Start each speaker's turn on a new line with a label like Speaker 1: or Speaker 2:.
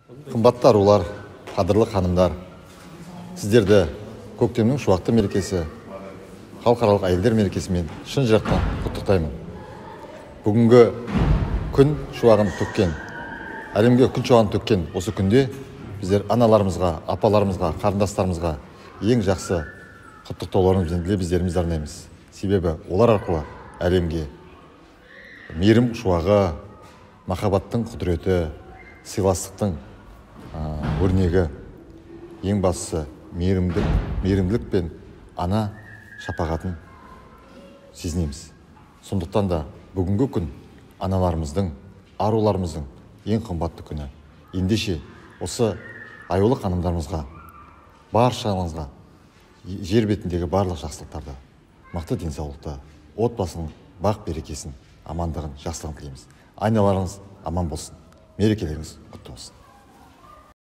Speaker 1: Қымбатты арулар, қадірлі ханымдар, сіздерді көктемнің шуақты мерекесі, халықаралық әйелдер мерекесімен шын жүректен құттықтаймын. Бүгінгі күн шуағын төккен, әлемге күн шуағын төккен осы күнде біздер аналарымызға, апаларымызға, қарындастарымызға ең жақсы құттықтауларымызбен лебіздерімізді арнаймыз. Себебі олар арқылы әлемге мейірім шуағы, махаббаттың құдіреті, сыйластықтың өрнегі, ең бастысы мейірімділік пен ана шапағатын сезінеміз. Сондықтан да бүгінгі күн аналарымыздың, аруларымыздың ең қымбатты күні. Ендеше осы аюлы ханымдарымызға, баршаңызға жер бетіндегі барлық жақсылықтарды, мықты денсаулықты, отбасының бақ берекесін, амандығын, жақсылығын тілейміз. Айналарыңыз аман болсын. Мерекелеріңіз құтты болсын.